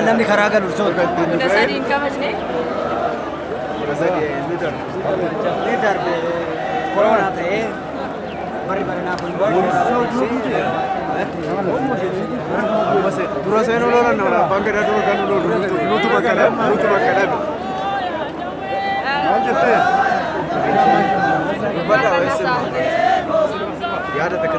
namni karaa galu soo Sadiin kabajne. ni darbe corona ta'ee warri baranaa kun dura seenuu lolan nama banga dura kan nutu bakkaadhaan maal jettee dubbadhaa weessa yaada takka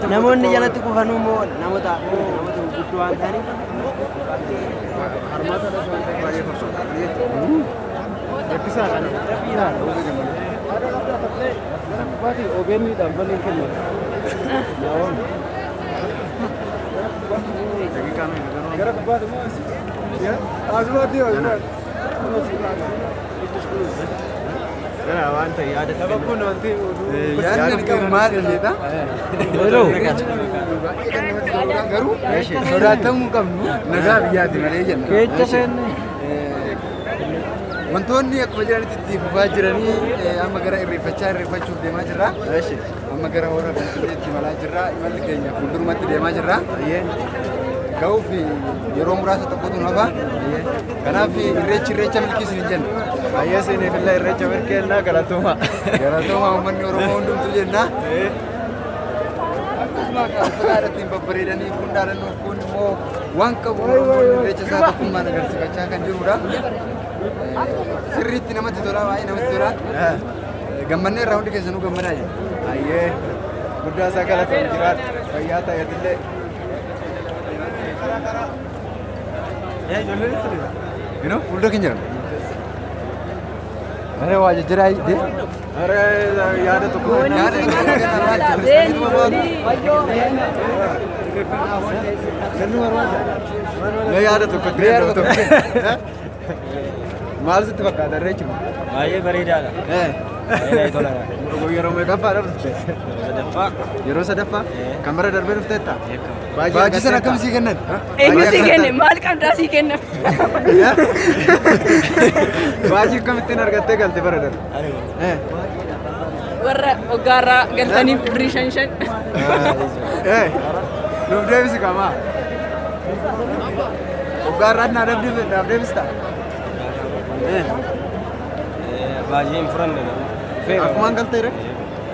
namoonni jalatti kufanuu immoo namoota guddoo waan ta'aniif Kana wanta yaada Sababni wanti yaadni qabu maal jedha? Garuu sodaatamuu qabnu nagaa biyyaati malee jenna. Keessa seenne. Wantoonni akkuma jiranitti itti fufaa jiranii amma gara irreeffachuuf deemaa jirra. Amma gara hora Finfinneetti imalaa jirra. Imalli keenya fuuldurumatti deemaa jirra. Ga'uuf yeroo muraasa tokkotu nu hafa. Kanaaf irreecha milkii isin jenna. Ayyee isiniif illee irreecha milkeennaa galatooma. Galatooma uummanni Oromoo hundumtu jenna. Akkasuma uffata ittiin babbareedanii kun dhaadannoo kun immoo waan qabu irreecha isaa tokkummaan agarsiifachaa kan jirudha. Sirriitti namatti tola, baay'ee namatti tola. Gammannee irraa hundi keessanuu gammadaa jira. Ayyee guddaa isaa galatoom jiraadha. Fayyaa ta'eetillee. Fuuldura keenya jira. Mana waa jajjaraa de. Ara yaada tokko. Yaada tokko. Maal sitti fakkaata irreechi? Baay'ee bareedaadha. Baay'ee tolara. Yeroo meeqaffaa dhufte? Yeroo sadaffaa? Kan bara darbee dhufteetta? Baajii sana akkam sii kennan? Eenyu sii kenne? Maal qabdaa sii kenna? Baajii akkamittiin argattee galte bara darbe? Warra waggaarraa galtaniif birrii 5. Nuuf deebisi qamaa. Waggaarraa naaf deebistaa? Baay'een furanne. Akkumaan galtee irra?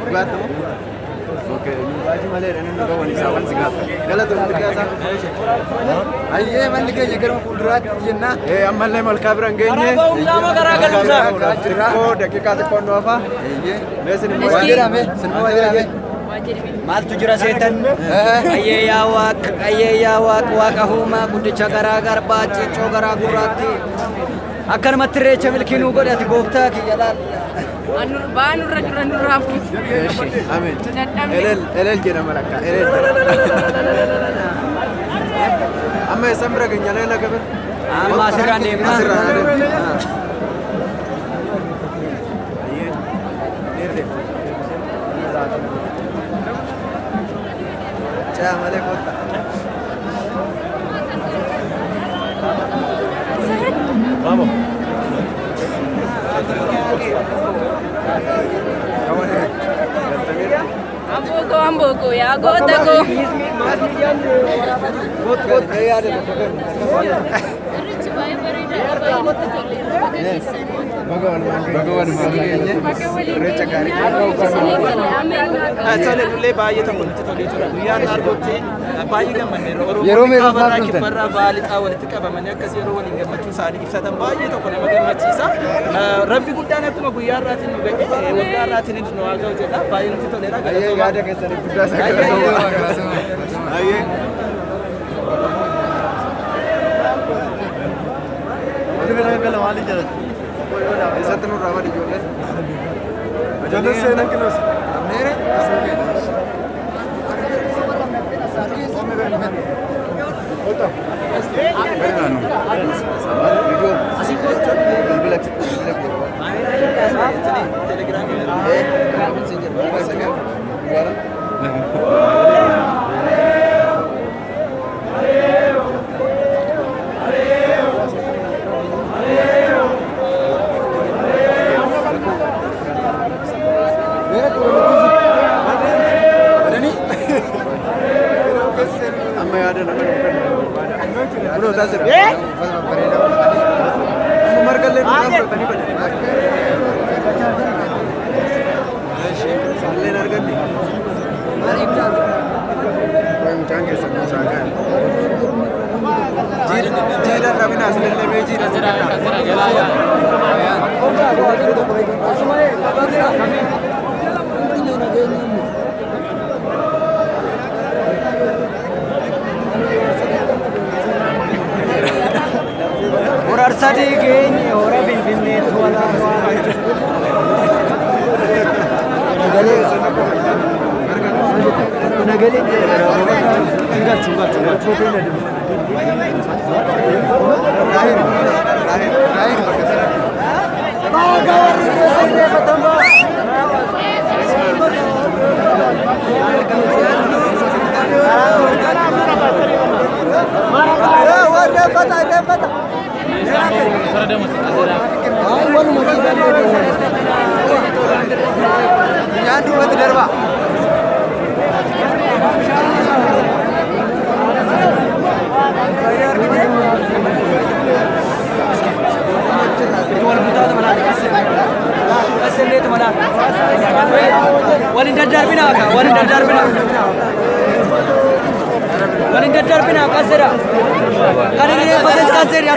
Dhugaatamu? Baajii malee dha namni gawwan isaa waan si gaafata. Galatoon xiqqaasaa? Ayyee manni keenya gara fuulduraatti jenna. Ammallee malkaa biraan geenye. Xiqqoo daqiiqaa xiqqoo nu hafaa. Meesin immoo Waan jedhame? Sinimmoo waan jedhame? Maaltu jira seetan? Ayyee yaa Waaq, Waaqa Uumaa guddicha garaa garbaa ciccoo garaa gurraatti. Akkanumatti irreecha milkii nuu godhati gooftaa kiyya laalla. Baan irra jiran nurraa fuuti. Ameen. Dadhabne. Eleel jedhama lakka. Eleel. Amma eessan bira keenya leela gabe? Amma asirraan deemna. Asirraan adeemna. Caa malee kotta. Vamos. Amboko, yaa goota koo. Tole baay'ee tokko nutti tolee jira. Guyyaan arguutti baay'ee gammanneera. Yeroo meeqa Oromoon dhuftan? kibbarraa baalixaa walitti qabamanii akkas yeroo waliin gammachuu isaanii ibsatan baay'ee tokko nama gammachiisa. Rabbi guddaan akkuma guyyaa irraatiin nu ga'e waggaa irraatiin nu haa ga'u jedha. Baay'ee nutti toleera. Ayyee yaada keessanii guddaa isaa galatoomaa. Ayyee. Eessatti nurraa badi ijoollee? Ijoollee seenaa kiloos. Amneere? Amma yaada nama kunoo taasisa. Amma margallee nurraa fudhatanii badanii. Saalleen arganne. Mucaan keessan kuusaa gahan. Jiidhan rabinaas lellemee jiidhan Horar sadii geenye hora Finfinneetti walaa nagalee Nyandu mati darba. Walin dadar bina ka, walin dadar bina. Walin dadar bina kasera. Kan ini batas kaser ya.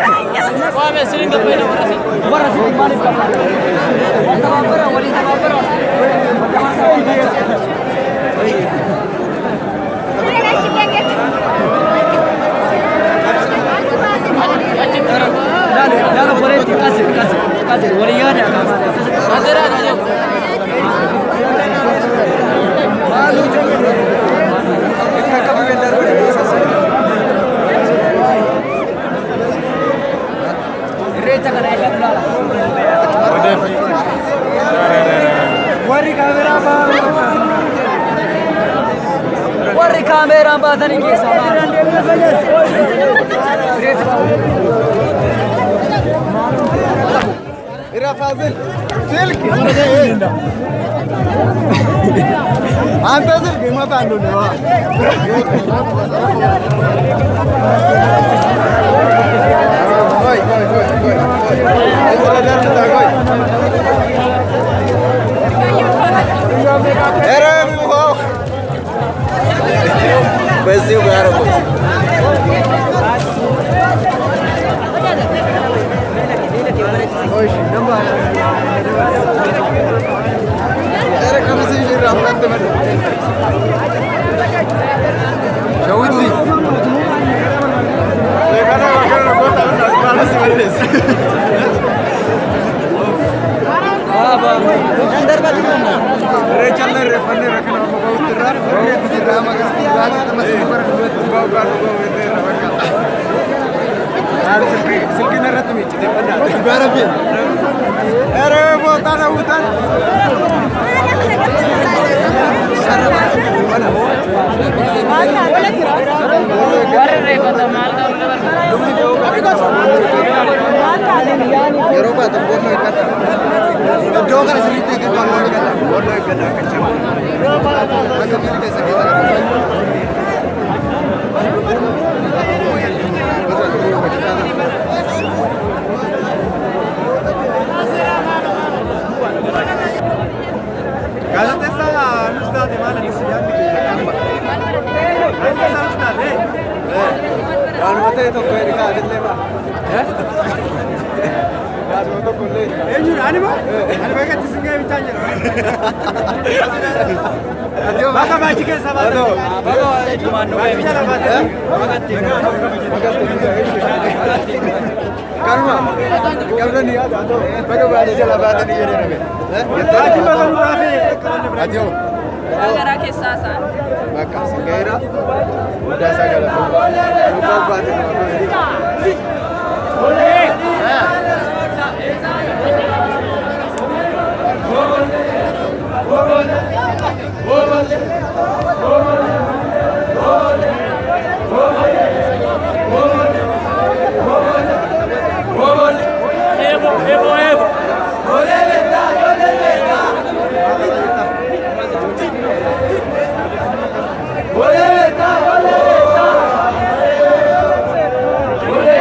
Wah, mesin enggak pernah warasi. Warasi malik ka. Tamapara, walin tamapara. Lalu boleh kasih, boleh ya ada kamar. Kasir aja. Lalu kita kami benar benar. Reca kan ayah benar. Wari kamera apa? Wari kamera apa tadi kisah? Ira Fazil. Silki. Anta silki mata andu dewa. Goi. Ora dar ta goi. Era mo. Besi ugar mo. Hoş, namba. Era kama se jira rahmat me. Shawiti. Lekana wakana kota na se verdes. Baba, andar baju mana? Re chalne re fanne rakhna mo utra. Re tujira magar raj tamassi par bau ka no vete ravaka. Silki na rat mi chite panna. Barabi. Ere wo tana utan. Eropa to bono ikata. Dogar sirite ke bono ikata kachama. Maka milite sakita. Gazetesa nusta de mana disiyan ki. Gazetesa nusta de. Yan mate to koy ka adille ba. Yan mo to kolle. Enjur anima? Anima ka tisinga bichanja. Adio baka bachi ke sabad. Baka tumano ke bichana ba. Magatti. Karma. Karma ni ada to. Baka bachi jala baat ni yere rabe. Aji baka murafe. Adio. Agara ke sasa. Baka singaira. Udah sagala. Lupa baat ni. Boleh.